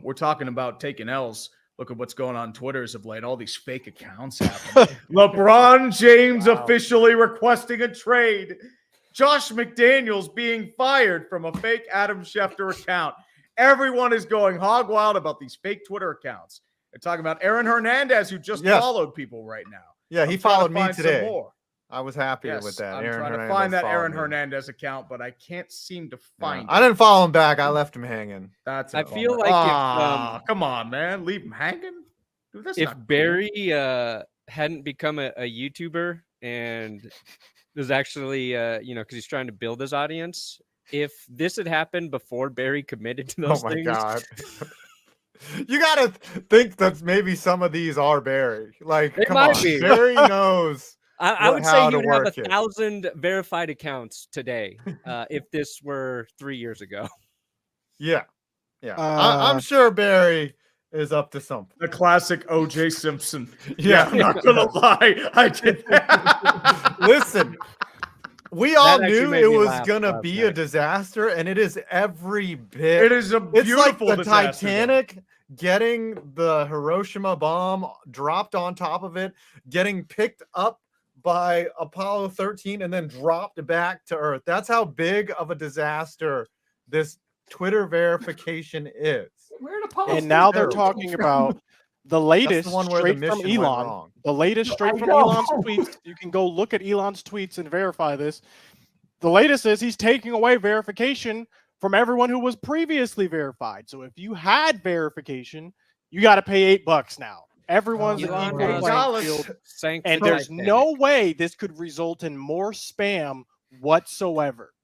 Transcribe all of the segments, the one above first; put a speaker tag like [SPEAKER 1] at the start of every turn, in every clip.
[SPEAKER 1] we're talking about taking L's. Look at what's going on Twitter as of late. All these fake accounts happening. LeBron James officially requesting a trade. Josh McDaniels being fired from a fake Adam Schefter account. Everyone is going hog wild about these fake Twitter accounts. They're talking about Aaron Hernandez, who just followed people right now.
[SPEAKER 2] Yeah, he followed me today. I was happy with that.
[SPEAKER 1] I'm trying to find that Aaron Hernandez account, but I can't seem to find it.
[SPEAKER 2] I didn't follow him back. I left him hanging.
[SPEAKER 3] I feel like
[SPEAKER 1] if, come on, man, leave him hanging. Dude, that's
[SPEAKER 3] if
[SPEAKER 1] not
[SPEAKER 3] Barry hadn't become a YouTuber and was actually because he's trying to build his audience. If this had happened before Barry committed to those things,
[SPEAKER 2] God. You gotta think that maybe some of these are Barry. Like, come on, Barry knows.
[SPEAKER 3] I would say you'd have 1,000 verified accounts today if this were 3 years ago.
[SPEAKER 2] Yeah. I'm sure Barry is up to something.
[SPEAKER 1] The classic O.J. Simpson. Yeah, I'm not gonna lie, I did that.
[SPEAKER 2] Listen, we all knew it was gonna be a disaster, and it is every bit.
[SPEAKER 1] It is a beautiful
[SPEAKER 2] It's like the
[SPEAKER 1] disaster,
[SPEAKER 2] Titanic getting the Hiroshima bomb dropped on top of it, getting picked up by Apollo 13, and then dropped back to Earth. That's how big of a disaster this Twitter verification is.
[SPEAKER 4] And now they're talking about the latest straight from Elon. The latest straight from Elon's tweets. You can go look at Elon's tweets and verify this. The latest is he's taking away verification from everyone who was previously verified. So if you had verification, you got to pay $8 now. Everyone's an equal playing field, and there's no way this could result in more spam whatsoever.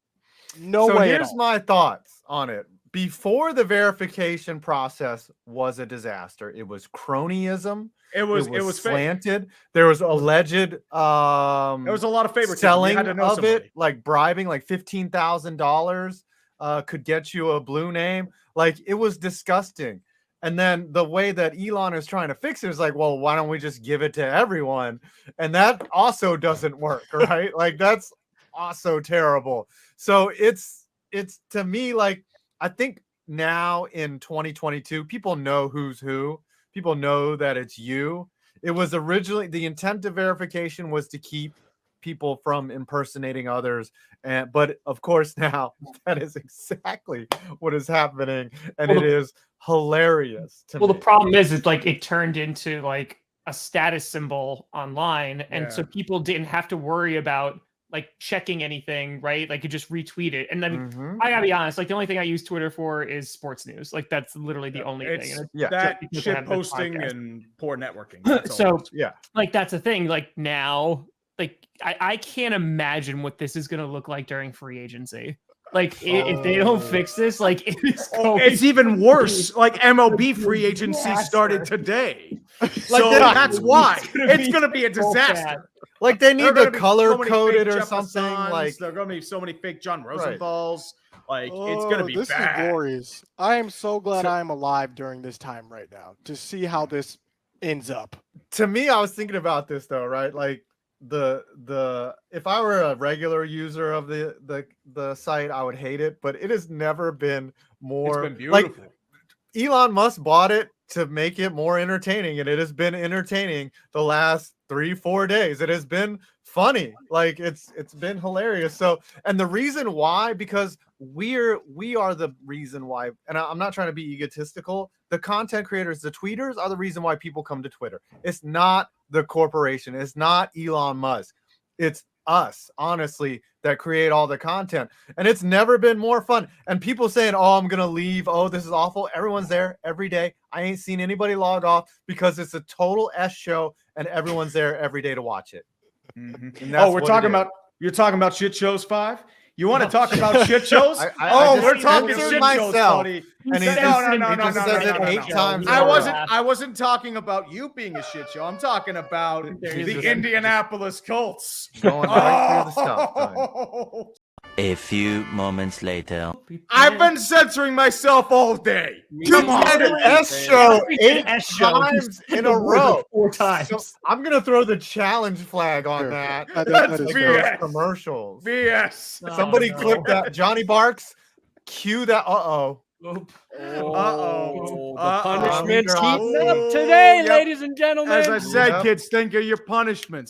[SPEAKER 4] No way.
[SPEAKER 2] So here's my thoughts on it. Before the verification process was a disaster, it was cronyism. It was slanted. Fake. There was alleged there
[SPEAKER 1] was a lot of favoritism.
[SPEAKER 2] Selling of it, like bribing, like $15,000 could get you a blue name. Like, it was disgusting. And then the way that Elon is trying to fix it is like, well, why don't we just give it to everyone? And that also doesn't work, right? Like, that's also terrible. So it's to me, like, I think now in 2022, people know who's who. People know that it's you. It was originally the intent of verification was to keep people from impersonating others. But of course, now that is exactly what is happening. And it is hilarious to me.
[SPEAKER 5] The problem is like it turned into like a status symbol online. And so people didn't have to worry about like checking anything, right? Like you just retweet it. And then I gotta be honest, like the only thing I use Twitter for is sports news. Like that's literally the only thing.
[SPEAKER 1] That shit posting and poor networking.
[SPEAKER 5] So like that's the thing. Like now, like I can't imagine what this is gonna look like during free agency. Like if they don't fix this, like
[SPEAKER 1] it's even worse. Like MLB free agency started today. So that's why it's gonna be a disaster.
[SPEAKER 2] Like they need to color code it or something. Like
[SPEAKER 1] there are going to be so many fake John Rosenthal's. Like it's going to be
[SPEAKER 4] this
[SPEAKER 1] bad.
[SPEAKER 4] Is glorious. I am so glad I am alive during this time right now to see how this ends up.
[SPEAKER 2] To me, I was thinking about this though, right? Like the if I were a regular user of the site, I would hate it. But it has never been more.
[SPEAKER 1] It's been beautiful.
[SPEAKER 2] Like Elon Musk bought it to make it more entertaining, and it has been entertaining the last 3-4 days. It has been funny. Like it's been hilarious. So, and the reason why, because we are the reason why, and I'm not trying to be egotistical. The content creators, the tweeters are the reason why people come to Twitter. It's not the corporation. It's not Elon Musk. It's us, honestly, that create all the content. And it's never been more fun. And people saying, oh, I'm going to leave. Oh, this is awful. Everyone's there every day. I ain't seen anybody log off because it's a total S show and everyone's there every day to watch it.
[SPEAKER 1] We're talking about, you're talking about shit shows 5? You want to talk about shit shows? We're talking shit shows, buddy.
[SPEAKER 2] And he just says it 8 times.
[SPEAKER 1] I wasn't talking about you being a shit show. I'm talking about the Indianapolis Colts.
[SPEAKER 2] Going right through the stuff.
[SPEAKER 6] A few moments later.
[SPEAKER 1] I've been censoring myself all day.
[SPEAKER 2] Come on, an S show 8 times in a row.
[SPEAKER 5] 4 times.
[SPEAKER 2] So I'm gonna throw the challenge flag on that.
[SPEAKER 1] That's BS.
[SPEAKER 2] Commercials.
[SPEAKER 1] BS.
[SPEAKER 2] Somebody clip that. Johnny Barks, cue that.
[SPEAKER 1] Uh-oh.
[SPEAKER 3] The punishment's
[SPEAKER 2] Uh-oh.
[SPEAKER 3] heating up today, ladies and gentlemen.
[SPEAKER 1] As I said, kids, think of your punishments.